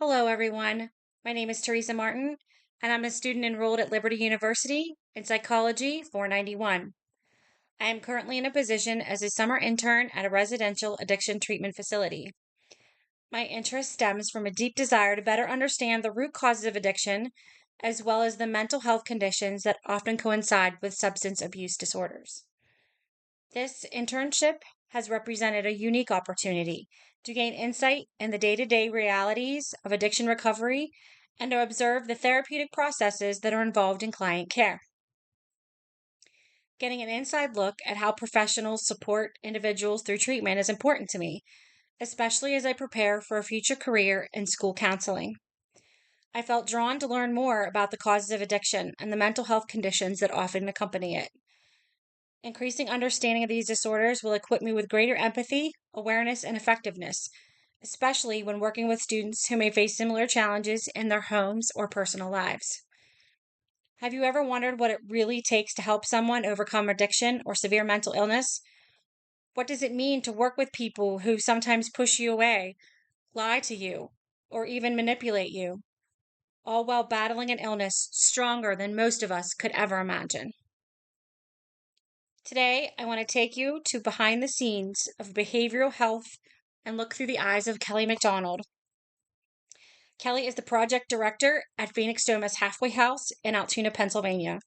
Hello, everyone. My name is Teresa Martin, and I'm a student enrolled at Liberty University in Psychology 491. I am currently in a position as a summer intern at a residential addiction treatment facility. My interest stems from a deep desire to better understand the root causes of addiction, as well as the mental health conditions that often coincide with substance abuse disorders. This internship has represented a unique opportunity to gain insight in the day-to-day realities of addiction recovery and to observe the therapeutic processes that are involved in client care. Getting an inside look at how professionals support individuals through treatment is important to me, especially as I prepare for a future career in school counseling. I felt drawn to learn more about the causes of addiction and the mental health conditions that often accompany it. Increasing understanding of these disorders will equip me with greater empathy, awareness, and effectiveness, especially when working with students who may face similar challenges in their homes or personal lives. Have you ever wondered what it really takes to help someone overcome addiction or severe mental illness? What does it mean to work with people who sometimes push you away, lie to you, or even manipulate you, all while battling an illness stronger than most of us could ever imagine? Today, I want to take you to behind the scenes of behavioral health and look through the eyes of Kelly McDonald. Kelly is the project director at Phoenix Doma's Halfway House in Altoona, Pennsylvania.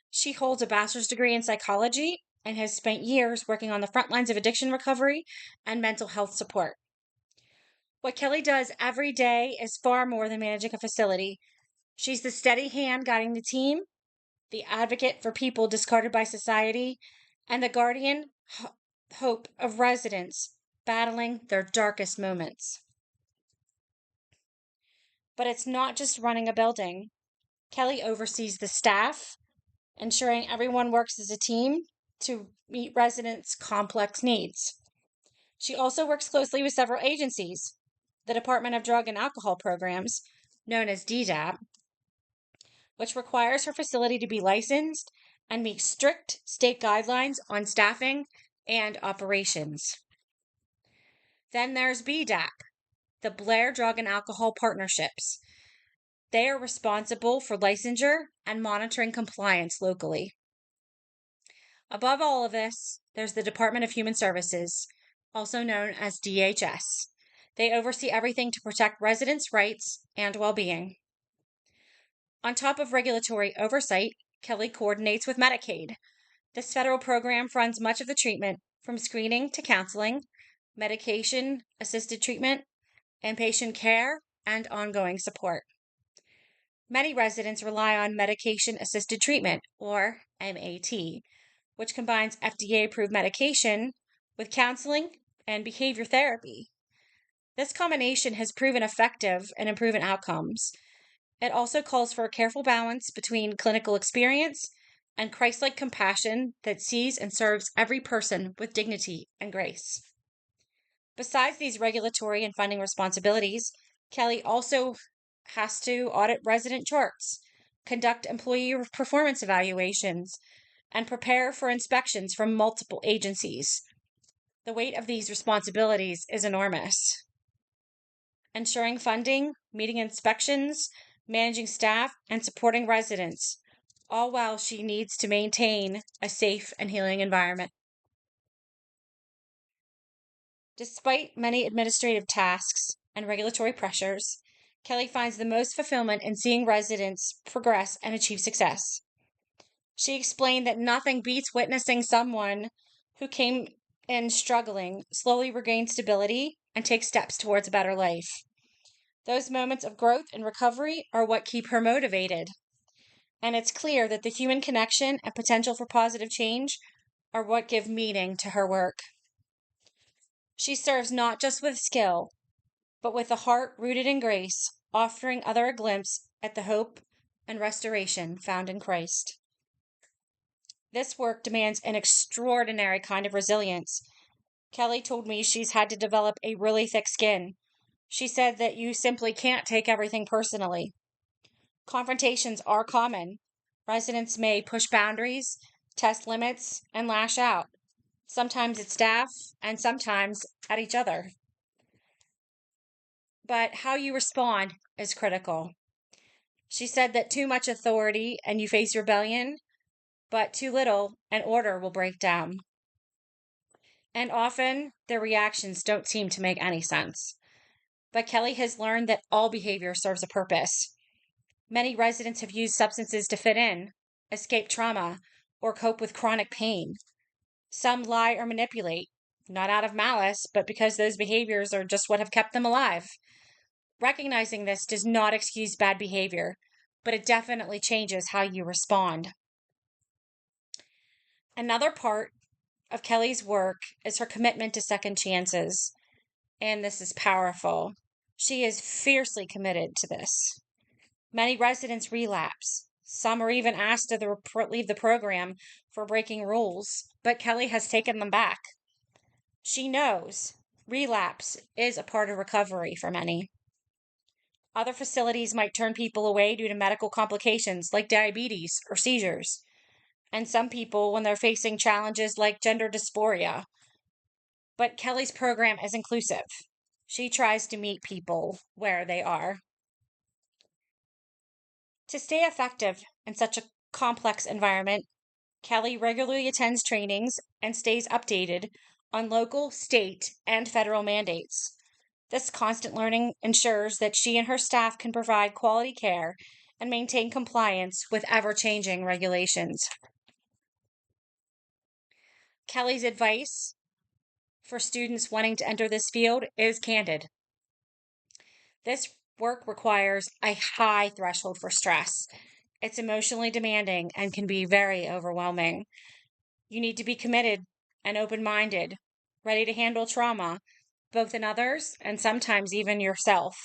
She holds a bachelor's degree in psychology and has spent years working on the front lines of addiction recovery and mental health support. What Kelly does every day is far more than managing a facility. She's the steady hand guiding the team, the advocate for people discarded by society, and the guardian hope of residents battling their darkest moments. But it's not just running a building. Kelly oversees the staff, ensuring everyone works as a team to meet residents' complex needs. She also works closely with several agencies, the Department of Drug and Alcohol Programs, known as DDAP, which requires her facility to be licensed and meet strict state guidelines on staffing and operations. Then there's BDAP, the Blair Drug and Alcohol Partnerships. They are responsible for licensure and monitoring compliance locally. Above all of this, there's the Department of Human Services, also known as DHS. They oversee everything to protect residents' rights and well-being. On top of regulatory oversight, Kelly coordinates with Medicaid. This federal program funds much of the treatment, from screening to counseling, medication-assisted treatment, inpatient care, and ongoing support. Many residents rely on medication-assisted treatment, or MAT, which combines FDA-approved medication with counseling and behavior therapy. This combination has proven effective in improving outcomes. It also calls for a careful balance between clinical experience and Christ-like compassion that sees and serves every person with dignity and grace. Besides these regulatory and funding responsibilities, Kelly also has to audit resident charts, conduct employee performance evaluations, and prepare for inspections from multiple agencies. The weight of these responsibilities is enormous. Ensuring funding, meeting inspections, managing staff, and supporting residents, all while she needs to maintain a safe and healing environment. Despite many administrative tasks and regulatory pressures, Kelly finds the most fulfillment in seeing residents progress and achieve success. She explained that nothing beats witnessing someone who came in struggling slowly regain stability and take steps towards a better life. Those moments of growth and recovery are what keep her motivated. And it's clear that the human connection and potential for positive change are what give meaning to her work. She serves not just with skill, but with a heart rooted in grace, offering others a glimpse at the hope and restoration found in Christ. This work demands an extraordinary kind of resilience. Kelly told me she's had to develop a really thick skin. She said that you simply can't take everything personally. Confrontations are common. Residents may push boundaries, test limits, and lash out. Sometimes at staff, and sometimes at each other. but how you respond is critical. She said that too much authority and you face rebellion, but too little and order will break down. And often their reactions don't seem to make any sense. But Kelly has learned that all behavior serves a purpose. Many residents have used substances to fit in, escape trauma, or cope with chronic pain. Some lie or manipulate, not out of malice, but because those behaviors are just what have kept them alive. Recognizing this does not excuse bad behavior, but it definitely changes how you respond. Another part of Kelly's work is her commitment to second chances, and this is powerful. She is fiercely committed to this. Many residents relapse. Some are even asked to leave the program for breaking rules, but Kelly has taken them back. She knows relapse is a part of recovery for many. Other facilities might turn people away due to medical complications like diabetes or seizures, and some people when they're facing challenges like gender dysphoria. But Kelly's program is inclusive. She tries to meet people where they are. To stay effective in such a complex environment, Kelly regularly attends trainings and stays updated on local, state, and federal mandates. This constant learning ensures that she and her staff can provide quality care and maintain compliance with ever-changing regulations. Kelly's advice for students wanting to enter this field is candid. This work requires a high threshold for stress. It's emotionally demanding and can be very overwhelming. You need to be committed and open-minded, ready to handle trauma, both in others and sometimes even yourself.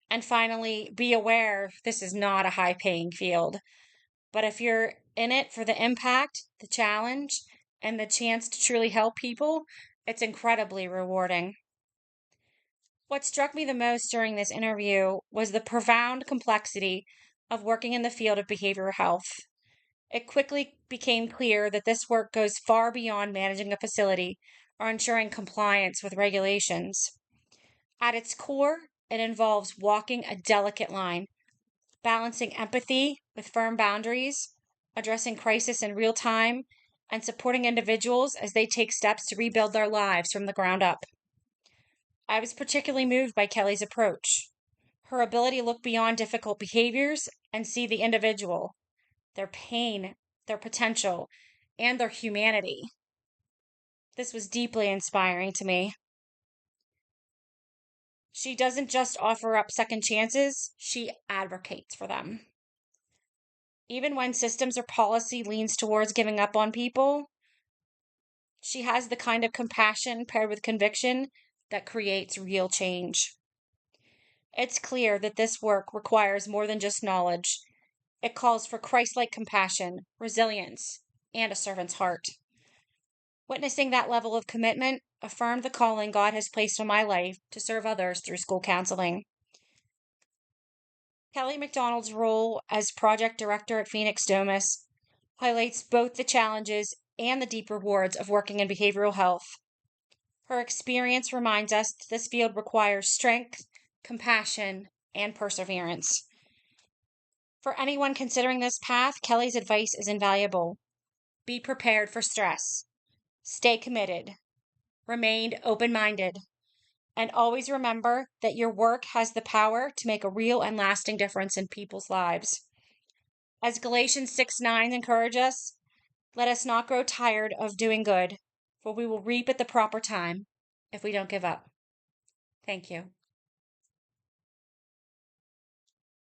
And finally, be aware this is not a high-paying field. But if you're in it for the impact, the challenge, and the chance to truly help people, it's incredibly rewarding. What struck me the most during this interview was the profound complexity of working in the field of behavioral health. It quickly became clear that this work goes far beyond managing a facility or ensuring compliance with regulations. At its core, it involves walking a delicate line, balancing empathy with firm boundaries, addressing crisis in real time, and supporting individuals as they take steps to rebuild their lives from the ground up. I was particularly moved by Kelly's approach. Her ability to look beyond difficult behaviors and see the individual, their pain, their potential, and their humanity. This was deeply inspiring to me. She doesn't just offer up second chances, she advocates for them. Even when systems or policy leans towards giving up on people, she has the kind of compassion paired with conviction that creates real change. It's clear that this work requires more than just knowledge. It calls for Christ-like compassion, resilience, and a servant's heart. Witnessing that level of commitment affirmed the calling God has placed on my life to serve others through school counseling. Kelly McDonald's role as project director at Phoenix Domus highlights both the challenges and the deep rewards of working in behavioral health. Her experience reminds us that this field requires strength, compassion, and perseverance. For anyone considering this path, Kelly's advice is invaluable. Be prepared for stress. Stay committed. Remain open-minded. And always remember that your work has the power to make a real and lasting difference in people's lives. As Galatians 6:9 encourages us, let us not grow tired of doing good, for we will reap at the proper time if we don't give up. Thank you.